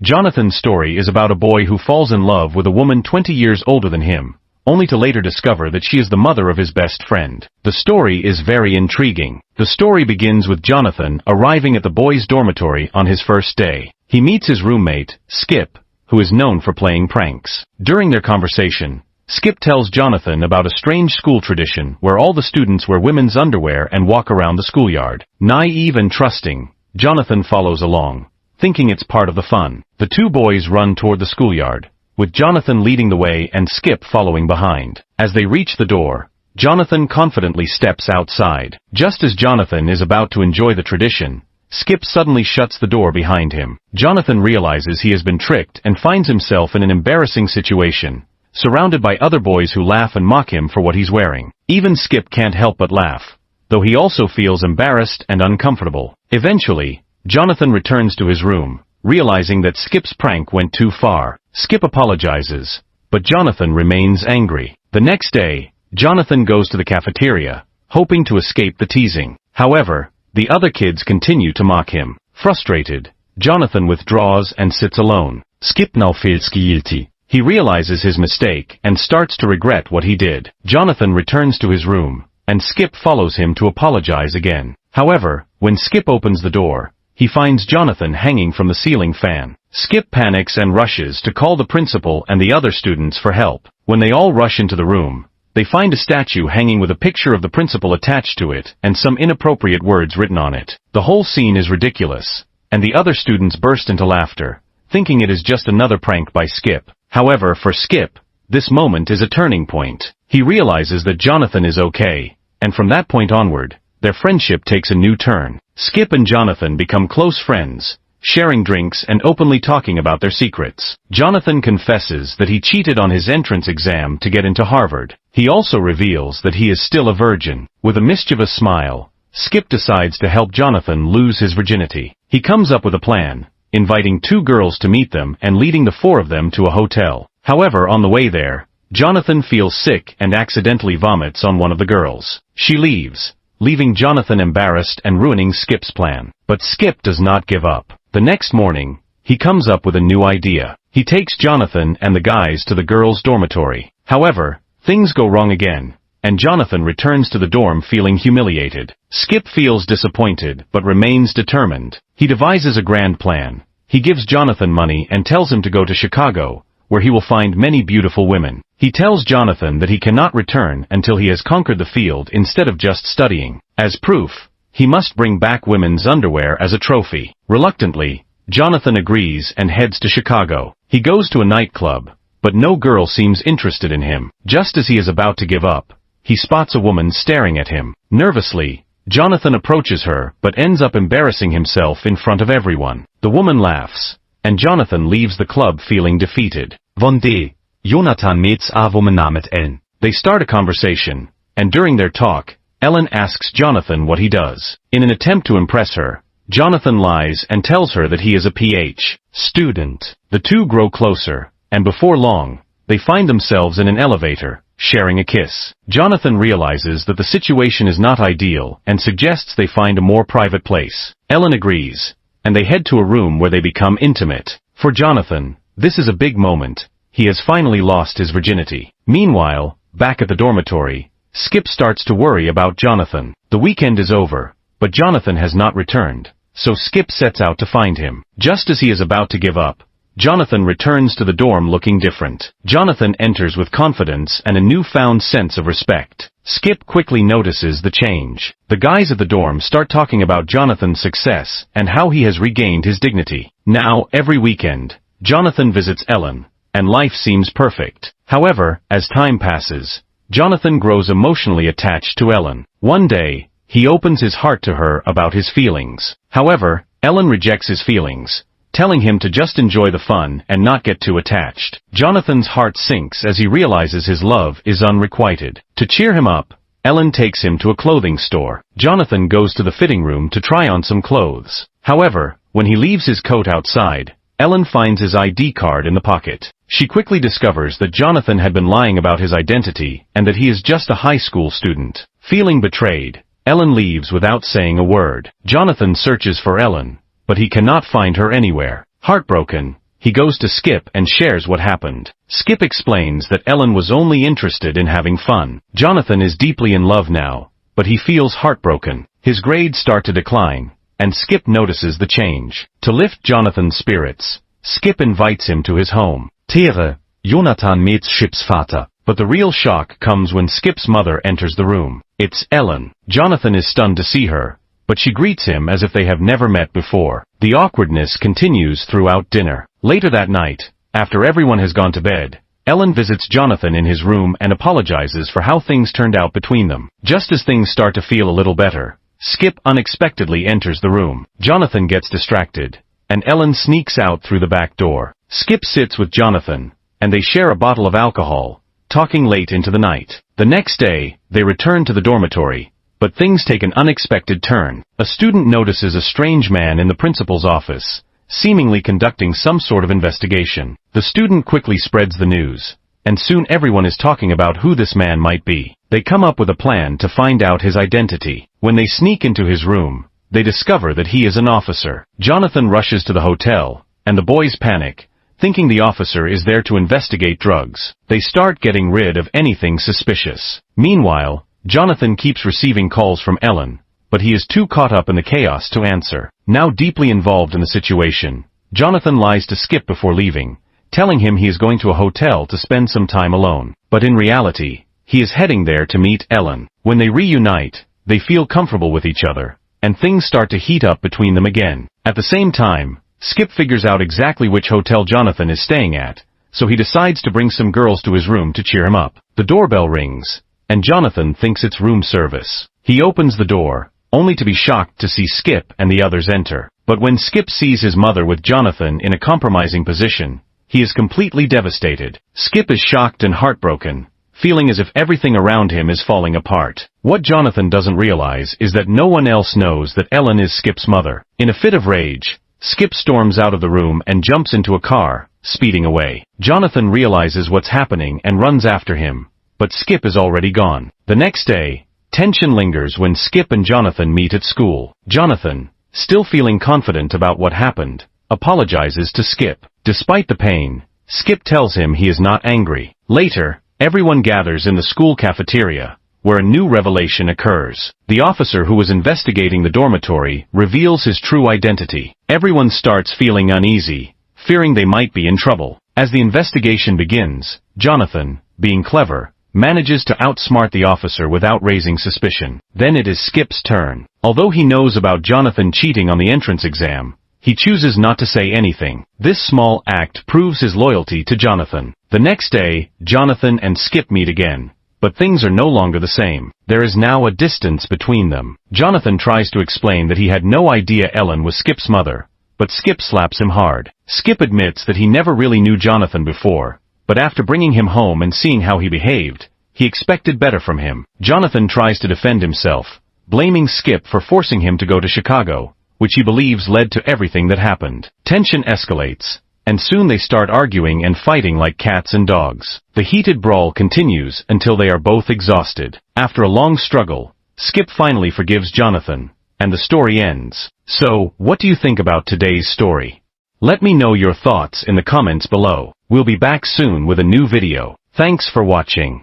Jonathan's story is about a boy who falls in love with a woman 20 years older than him, only to later discover that she is the mother of his best friend. The story is very intriguing. The story begins with Jonathan arriving at the boys' dormitory on his first day. He meets his roommate, Skip, who is known for playing pranks. During their conversation, Skip tells Jonathan about a strange school tradition where all the students wear women's underwear and walk around the schoolyard. Naive and trusting, Jonathan follows along, thinking it's part of the fun. The two boys run toward the schoolyard, with Jonathan leading the way and Skip following behind. As they reach the door, Jonathan confidently steps outside. Just as Jonathan is about to enjoy the tradition, Skip suddenly shuts the door behind him. Jonathan realizes he has been tricked and finds himself in an embarrassing situation, surrounded by other boys who laugh and mock him for what he's wearing. Even Skip can't help but laugh, though he also feels embarrassed and uncomfortable. Eventually, Jonathan returns to his room, realizing that Skip's prank went too far. Skip apologizes, but Jonathan remains angry. The next day, Jonathan goes to the cafeteria, hoping to escape the teasing. However, the other kids continue to mock him. Frustrated, Jonathan withdraws and sits alone. Skip now feels guilty. He realizes his mistake and starts to regret what he did. Jonathan returns to his room, and Skip follows him to apologize again. However, when Skip opens the door, he finds Jonathan hanging from the ceiling fan. Skip panics and rushes to call the principal and the other students for help. When they all rush into the room, they find a statue hanging with a picture of the principal attached to it and some inappropriate words written on it. The whole scene is ridiculous, and the other students burst into laughter, thinking it is just another prank by Skip. However, for Skip, this moment is a turning point. He realizes that Jonathan is okay, and from that point onward, their friendship takes a new turn. Skip and Jonathan become close friends, sharing drinks and openly talking about their secrets. Jonathan confesses that he cheated on his entrance exam to get into Harvard. He also reveals that he is still a virgin. With a mischievous smile, Skip decides to help Jonathan lose his virginity. He comes up with a plan, inviting two girls to meet them and leading the four of them to a hotel. However, on the way there, Jonathan feels sick and accidentally vomits on one of the girls. She leaves, leaving Jonathan embarrassed and ruining Skip's plan. But Skip does not give up. The next morning, he comes up with a new idea. He takes Jonathan and the guys to the girls' dormitory. However, things go wrong again, and Jonathan returns to the dorm feeling humiliated. Skip feels disappointed but remains determined. He devises a grand plan. He gives Jonathan money and tells him to go to Chicago, where he will find many beautiful women. He tells Jonathan that he cannot return until he has conquered the field instead of just studying. As proof, he must bring back women's underwear as a trophy. Reluctantly, Jonathan agrees and heads to Chicago. He goes to a nightclub, but no girl seems interested in him. Just as he is about to give up, he spots a woman staring at him. Nervously, Jonathan approaches her but ends up embarrassing himself in front of everyone. The woman laughs, and Jonathan leaves the club feeling defeated. Von D. Jonathan meets a woman named Ellen. They start a conversation, and during their talk, Ellen asks Jonathan what he does. In an attempt to impress her, Jonathan lies and tells her that he is a PhD student. The two grow closer, and before long, they find themselves in an elevator, sharing a kiss. Jonathan realizes that the situation is not ideal and suggests they find a more private place. Ellen agrees, and they head to a room where they become intimate. For Jonathan, this is a big moment. He has finally lost his virginity. Meanwhile, back at the dormitory, Skip starts to worry about Jonathan. The weekend is over, but Jonathan has not returned, so Skip sets out to find him. Just as he is about to give up, Jonathan returns to the dorm looking different. Jonathan enters with confidence and a newfound sense of respect. Skip quickly notices the change. The guys at the dorm start talking about Jonathan's success and how he has regained his dignity. Now, every weekend, Jonathan visits Ellen, and life seems perfect. However, as time passes, Jonathan grows emotionally attached to Ellen. One day, he opens his heart to her about his feelings. However, Ellen rejects his feelings, telling him to just enjoy the fun and not get too attached. Jonathan's heart sinks as he realizes his love is unrequited. To cheer him up, Ellen takes him to a clothing store. Jonathan goes to the fitting room to try on some clothes. However, when he leaves his coat outside, Ellen finds his ID card in the pocket. She quickly discovers that Jonathan had been lying about his identity and that he is just a high school student. Feeling betrayed, Ellen leaves without saying a word. Jonathan searches for Ellen, but he cannot find her anywhere. Heartbroken, he goes to Skip and shares what happened. Skip explains that Ellen was only interested in having fun. Jonathan is deeply in love now, but he feels heartbroken. His grades start to decline, and Skip notices the change. To lift Jonathan's spirits, Skip invites him to his home. Tere, Jonathan meets Skip's vater. But the real shock comes when Skip's mother enters the room. It's Ellen. Jonathan is stunned to see her, but she greets him as if they have never met before. The awkwardness continues throughout dinner. Later that night, after everyone has gone to bed, Ellen visits Jonathan in his room and apologizes for how things turned out between them. Just as things start to feel a little better, Skip unexpectedly enters the room. Jonathan gets distracted, and Ellen sneaks out through the back door. Skip sits with Jonathan, and they share a bottle of alcohol, talking late into the night. The next day, they return to the dormitory, but things take an unexpected turn. A student notices a strange man in the principal's office, seemingly conducting some sort of investigation. The student quickly spreads the news, and soon everyone is talking about who this man might be. They come up with a plan to find out his identity. When they sneak into his room, they discover that he is an officer. Jonathan rushes to the hotel, and the boys panic, thinking the officer is there to investigate drugs. They start getting rid of anything suspicious. Meanwhile, Jonathan keeps receiving calls from Ellen, but he is too caught up in the chaos to answer. Now deeply involved in the situation, Jonathan lies to Skip before leaving, telling him he is going to a hotel to spend some time alone. But in reality, he is heading there to meet Ellen. When they reunite, they feel comfortable with each other, and things start to heat up between them again. At the same time, Skip figures out exactly which hotel Jonathan is staying at, so he decides to bring some girls to his room to cheer him up. The doorbell rings, and Jonathan thinks it's room service. He opens the door, only to be shocked to see Skip and the others enter. But when Skip sees his mother with Jonathan in a compromising position, he is completely devastated. Skip is shocked and heartbroken, feeling as if everything around him is falling apart. What Jonathan doesn't realize is that no one else knows that Ellen is Skip's mother. In a fit of rage, Skip storms out of the room and jumps into a car, speeding away. Jonathan realizes what's happening and runs after him, but Skip is already gone. The next day, tension lingers when Skip and Jonathan meet at school. Jonathan, still feeling confident about what happened, apologizes to Skip. Despite the pain, Skip tells him he is not angry. Later, everyone gathers in the school cafeteria, where a new revelation occurs. The officer who was investigating the dormitory reveals his true identity. Everyone starts feeling uneasy, fearing they might be in trouble. As the investigation begins, Jonathan, being clever, manages to outsmart the officer without raising suspicion. Then it is Skip's turn. Although he knows about Jonathan cheating on the entrance exam, he chooses not to say anything. This small act proves his loyalty to Jonathan. The next day, Jonathan and Skip meet again, but things are no longer the same. There is now a distance between them. Jonathan tries to explain that he had no idea Ellen was Skip's mother, but Skip slaps him hard. Skip admits that he never really knew Jonathan before, but after bringing him home and seeing how he behaved, he expected better from him. Jonathan tries to defend himself, blaming Skip for forcing him to go to Chicago, which he believes led to everything that happened. Tension escalates, and soon they start arguing and fighting like cats and dogs. The heated brawl continues until they are both exhausted. After a long struggle, Skip finally forgives Jonathan, and the story ends. So, what do you think about today's story? Let me know your thoughts in the comments below. We'll be back soon with a new video. Thanks for watching.